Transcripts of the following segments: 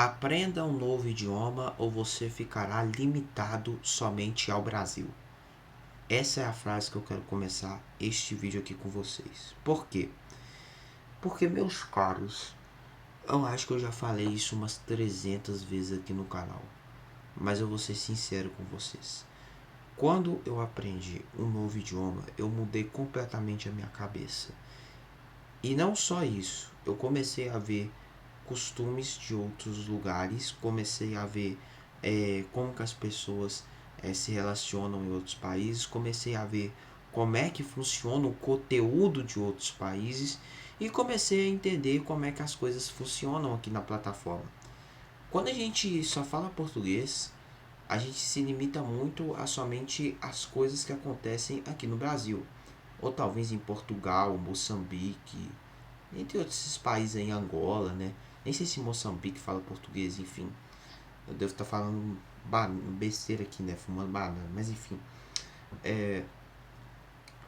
Aprenda um novo idioma ou você ficará limitado somente ao Brasil. Essa é a frase que eu quero começar este vídeo aqui com vocês. Por quê? Porque, meus caros, eu acho que eu já falei isso umas 300 vezes aqui no canal. Mas eu vou ser sincero com vocês. Quando eu aprendi um novo idioma, eu mudei completamente a minha cabeça. E não só isso, eu comecei a ver costumes de outros lugares, comecei a ver como que as pessoas se relacionam em outros países, comecei a ver como é que funciona o conteúdo de outros países e comecei a entender como é que as coisas funcionam aqui na plataforma. Quando a gente só fala português, a gente se limita muito a somente as coisas que acontecem aqui no Brasil, ou talvez em Portugal, Moçambique, entre outros países em Angola, né? Nem sei se Moçambique fala português, enfim. Eu devo estar falando besteira aqui, né? Fumando banana, mas enfim.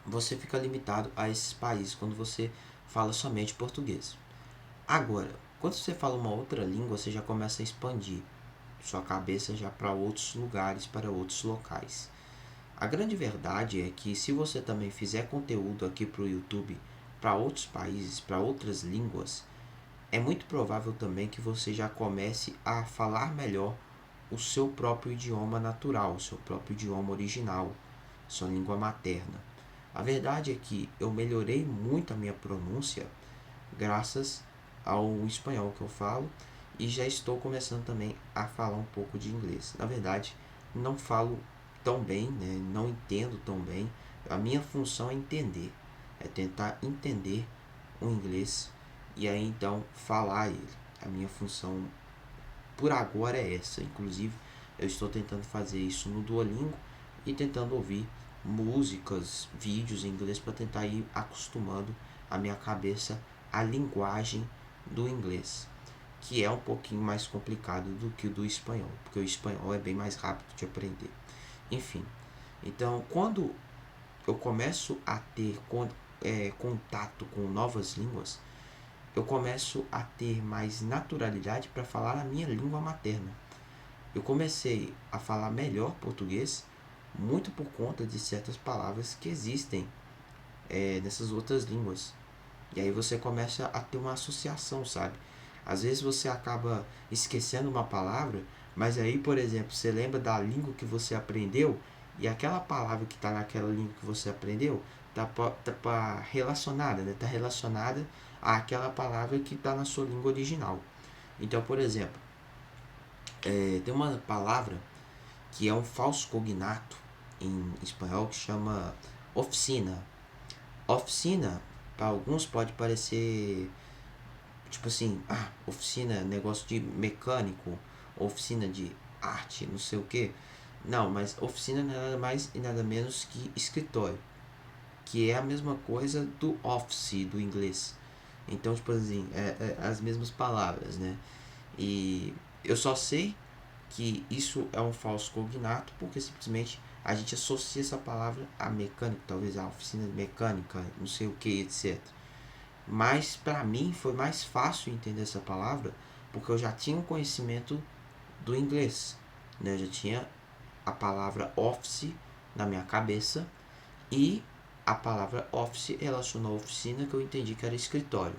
Você fica limitado a esses países quando você fala somente português. Agora, quando você fala uma outra língua, você já começa a expandir sua cabeça já para outros lugares, para outros locais. A grande verdade é que se você também fizer conteúdo aqui para o YouTube para outros países, para outras línguas, é muito provável também que você já comece a falar melhor o seu próprio idioma natural, o seu próprio idioma original, sua língua materna. A verdade é que eu melhorei muito a minha pronúncia graças ao espanhol que eu falo e já estou começando também a falar um pouco de inglês. Na verdade, não falo tão bem, né? Não entendo tão bem. A minha função é entender, é tentar entender o inglês e aí então falar ele. A minha função por agora é essa. Inclusive, eu estou tentando fazer isso no Duolingo e tentando ouvir músicas, vídeos em inglês para tentar ir acostumando a minha cabeça à linguagem do inglês, que é um pouquinho mais complicado do que o do espanhol, porque o espanhol é bem mais rápido de aprender. Enfim, então quando eu começo a ter contato com novas línguas, eu começo a ter mais naturalidade para falar a minha língua materna. Eu comecei a falar melhor português muito por conta de certas palavras que existem nessas outras línguas. E aí você começa a ter uma associação, sabe? Às vezes você acaba esquecendo uma palavra, mas aí, por exemplo, você lembra da língua que você aprendeu e aquela palavra que está naquela língua que você aprendeu tá relacionada, né? Tá relacionada àquela palavra que está na sua língua original. Então, por exemplo, tem uma palavra que é um falso cognato em espanhol que chama oficina. Oficina, para alguns pode parecer tipo assim, oficina, negócio de mecânico, oficina de arte, não sei o que. Não, mas oficina não é nada mais e nada menos que escritório, que é a mesma coisa do office do inglês. Então, tipo assim, é as mesmas palavras, né? E eu só sei que isso é um falso cognato porque simplesmente a gente associa essa palavra a mecânico, talvez a oficina mecânica, não sei o que, etc. Mas para mim foi mais fácil entender essa palavra porque eu já tinha um conhecimento do inglês, né? Eu já tinha a palavra office na minha cabeça e a palavra office relacionou a oficina que eu entendi que era escritório.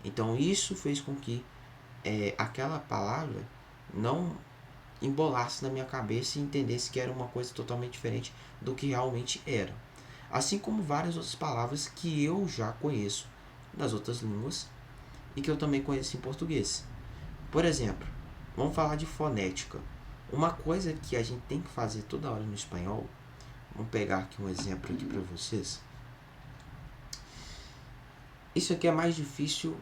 Então isso fez com que aquela palavra não embolasse na minha cabeça e entendesse que era uma coisa totalmente diferente do que realmente era. Assim como várias outras palavras que eu já conheço das outras línguas e que eu também conheço em português. Por exemplo, vamos falar de fonética. Uma coisa que a gente tem que fazer toda hora no espanhol, vamos pegar aqui um exemplo aqui para vocês. Isso aqui é mais difícil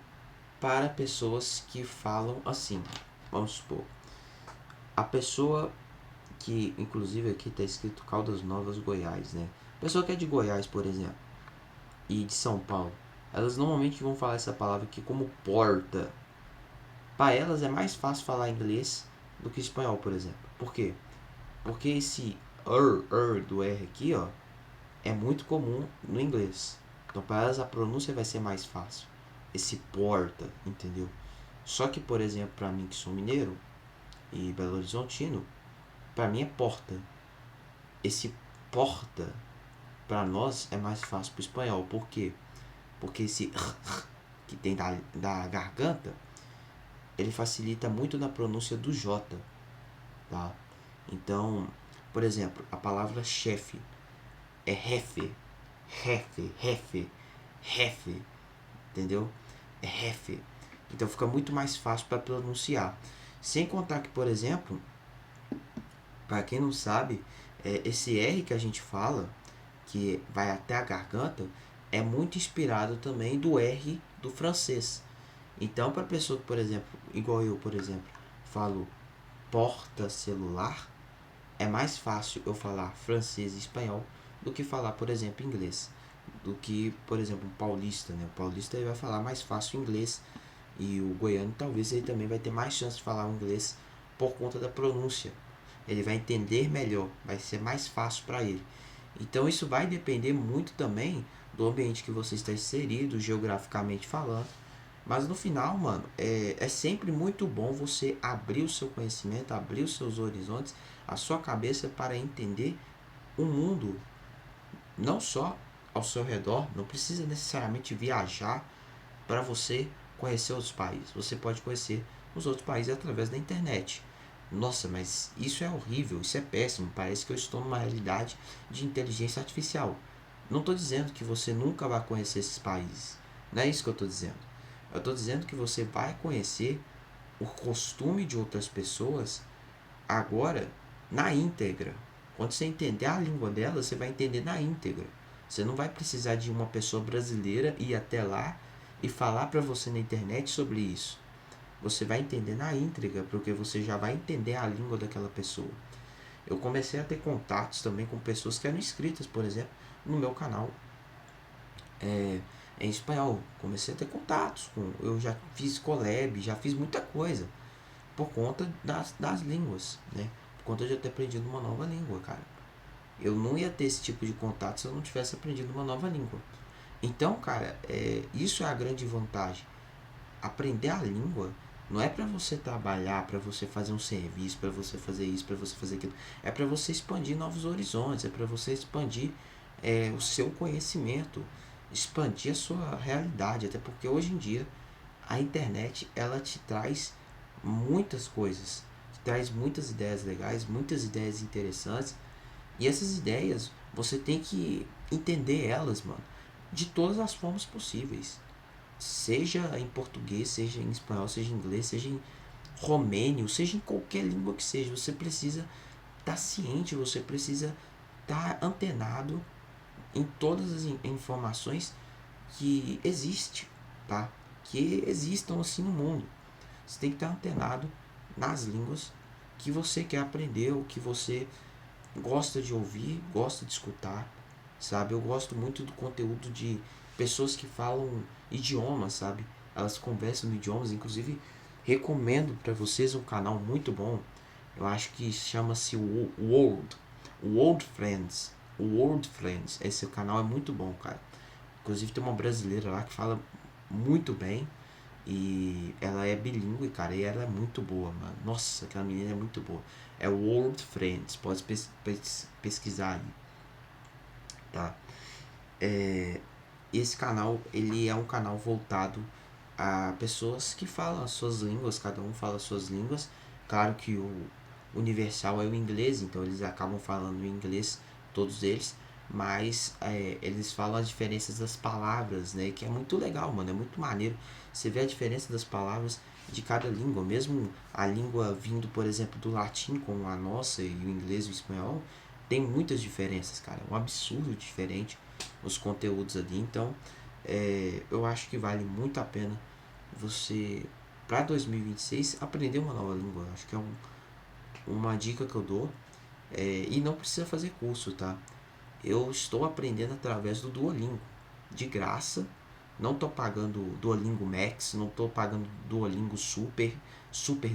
para pessoas que falam assim. Vamos supor, a pessoa que, inclusive aqui está escrito Caldas Novas, Goiás, né? A pessoa que é de Goiás, por exemplo, e de São Paulo, elas normalmente vão falar essa palavra aqui como porta. Para elas é mais fácil falar inglês do que espanhol, por exemplo. Por quê? Porque esse do R aqui, ó, é muito comum no inglês. Então, para elas a pronúncia vai ser mais fácil. Esse porta, entendeu? Só que, por exemplo, para mim que sou mineiro, e Belo Horizontino, para mim é porta. Esse porta, para nós, é mais fácil pro espanhol. Por quê? Porque esse que tem da garganta, ele facilita muito na pronúncia do J, tá? Então, por exemplo, a palavra chefe é refe, entendeu? É refe. Então fica muito mais fácil para pronunciar. Sem contar que, por exemplo, para quem não sabe, esse R que a gente fala, que vai até a garganta, é muito inspirado também do R do francês. Então, para pessoa que, por exemplo, igual eu, por exemplo, falo porta celular, é mais fácil eu falar francês e espanhol do que falar, por exemplo, inglês. Do que, por exemplo, um paulista, né? O paulista ele vai falar mais fácil inglês e o goiano talvez ele também vai ter mais chance de falar o inglês por conta da pronúncia. Ele vai entender melhor, vai ser mais fácil para ele. Então isso vai depender muito também do ambiente que você está inserido, geograficamente falando. Mas no final, mano, é sempre muito bom você abrir o seu conhecimento, abrir os seus horizontes, a sua cabeça para entender o mundo, não só ao seu redor, não precisa necessariamente viajar para você conhecer outros países. Você pode conhecer os outros países através da internet. Nossa, mas isso é horrível, isso é péssimo. Parece que eu estou numa realidade de inteligência artificial. Não estou dizendo que você nunca vai conhecer esses países. Não é isso que eu estou dizendo. Eu estou dizendo que você vai conhecer o costume de outras pessoas agora na íntegra. Quando você entender a língua dela, você vai entender na íntegra. Você não vai precisar de uma pessoa brasileira ir até lá e falar para você na internet sobre isso. Você vai entender na íntegra, porque você já vai entender a língua daquela pessoa. Eu comecei a ter contatos também com pessoas que eram inscritas, por exemplo, no meu canal em espanhol. Comecei a ter contatos com. Eu já fiz collab, já fiz muita coisa por conta das línguas, né? Por conta de eu ter aprendido uma nova língua, cara. Eu não ia ter esse tipo de contato se eu não tivesse aprendido uma nova língua. Então, cara, isso é a grande vantagem. Aprender a língua não é para você trabalhar, para você fazer um serviço, para você fazer isso, para você fazer aquilo. É para você expandir novos horizontes, é para você expandir o seu conhecimento, expandir a sua realidade. Até porque hoje em dia a internet ela te traz muitas coisas, te traz muitas ideias legais, muitas ideias interessantes. E essas ideias você tem que entender elas, mano, de todas as formas possíveis. Seja em português, seja em espanhol, seja em inglês, seja em romênio, seja em qualquer língua que seja, você precisa estar ciente, você precisa estar antenado em todas as informações que existe, tá? Que existam assim no mundo. Você tem que estar antenado nas línguas que você quer aprender, ou que você gosta de ouvir, gosta de escutar, sabe? Eu gosto muito do conteúdo de pessoas que falam idiomas, sabe? Elas conversam em idiomas, inclusive recomendo para vocês um canal muito bom. Eu acho que chama-se World Friends. World Friends. Esse canal é muito bom, cara. Inclusive tem uma brasileira lá que fala muito bem e ela é bilíngue, cara, e ela é muito boa, mano. Nossa, aquela menina é muito boa. É World Friends, pode pesquisar aí, tá? Esse canal, ele é um canal voltado a pessoas que falam as suas línguas, cada um fala as suas línguas. Claro que o universal é o inglês, então eles acabam falando em inglês, todos eles, mas eles falam as diferenças das palavras, né? Que é muito legal, mano, é muito maneiro. Você vê a diferença das palavras de cada língua, mesmo a língua vindo, por exemplo, do latim, como a nossa, e o inglês e o espanhol, tem muitas diferenças, cara. É um absurdo diferente os conteúdos ali. Então, eu acho que vale muito a pena você, para 2026, aprender uma nova língua. Eu acho que é uma dica que eu dou. E não precisa fazer curso, tá? Eu estou aprendendo através do Duolingo, de graça. Não estou pagando Duolingo Max, não estou pagando Duolingo Super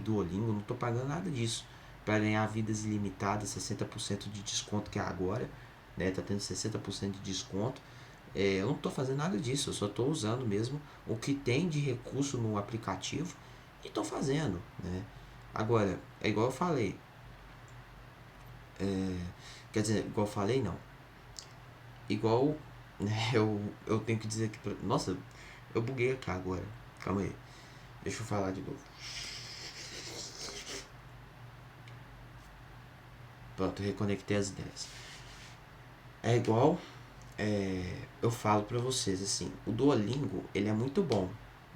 Duolingo, não estou pagando nada disso para ganhar vidas ilimitadas, 60% de desconto que é agora, né? Tá tendo 60% de desconto. Eu não estou fazendo nada disso, eu só estou usando mesmo o que tem de recurso no aplicativo e estou fazendo, né? Agora, é igual eu falei. Quer dizer, igual eu falei, não. Igual, né, eu tenho que dizer aqui pra... Nossa, eu buguei aqui agora. Calma aí. Deixa eu falar de novo. Pronto, eu reconectei as ideias. É igual eu falo pra vocês, assim, o Duolingo, ele é muito bom,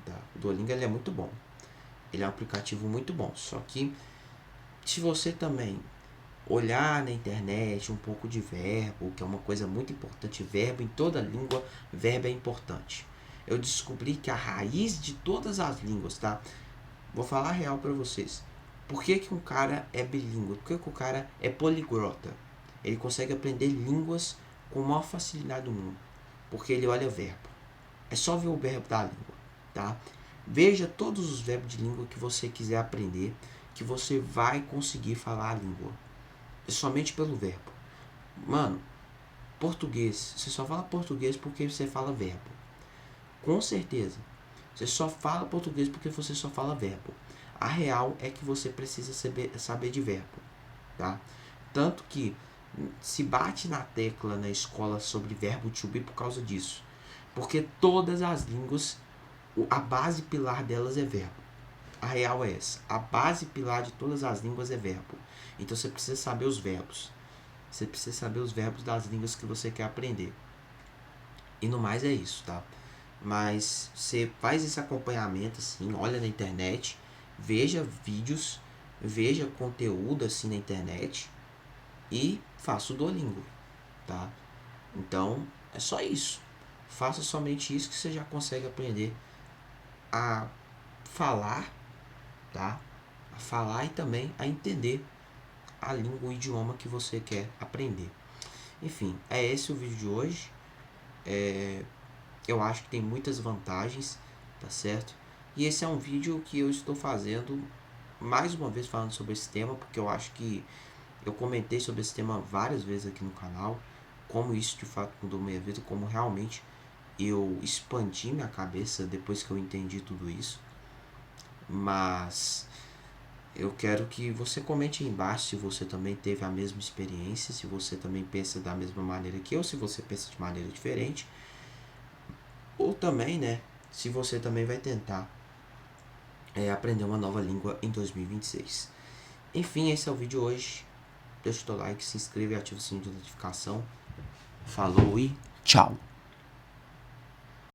tá? O Duolingo, ele é muito bom. Ele é um aplicativo muito bom. Só que, se você também olhar na internet um pouco de verbo, que é uma coisa muito importante, verbo em toda língua, verbo é importante. Eu descobri que a raiz de todas as línguas, tá? Vou falar a real pra vocês. Por que, que um cara é bilíngue? Por que, que o cara é poliglota? Ele consegue aprender línguas com a maior facilidade do mundo. Porque ele olha verbo. É só ver o verbo da língua, tá? Veja todos os verbos de língua que você quiser aprender, que você vai conseguir falar a língua. É somente pelo verbo. Mano, português, você só fala português porque você fala verbo. Com certeza. Você só fala português porque você só fala verbo. A real é que você precisa saber de verbo, tá? Tanto que se bate na tecla na escola sobre verbo to be por causa disso. Porque todas as línguas, a base pilar delas é verbo. A real é essa. A base pilar de todas as línguas é verbo. Então você precisa saber os verbos. Você precisa saber os verbos das línguas que você quer aprender. E no mais é isso, tá? Mas você faz esse acompanhamento assim, olha na internet, veja vídeos, veja conteúdo assim na internet e faça o Duolingo, tá? Então, é só isso. Faça somente isso que você já consegue aprender a falar, tá? A falar e também a entender a língua, o idioma que você quer aprender. Enfim, é esse o vídeo de hoje. Eu acho que tem muitas vantagens, tá certo? E esse é um vídeo que eu estou fazendo mais uma vez falando sobre esse tema, porque eu acho que eu comentei sobre esse tema várias vezes aqui no canal, como isso de fato mudou minha vida, como realmente eu expandi minha cabeça depois que eu entendi tudo isso. Mas eu quero que você comente aí embaixo se você também teve a mesma experiência, se você também pensa da mesma maneira que eu, se você pensa de maneira diferente. Ou também, né, se você também vai tentar aprender uma nova língua em 2026. Enfim, esse é o vídeo de hoje. Deixa o teu like, se inscreva e ativa o sininho de notificação. Falou e tchau!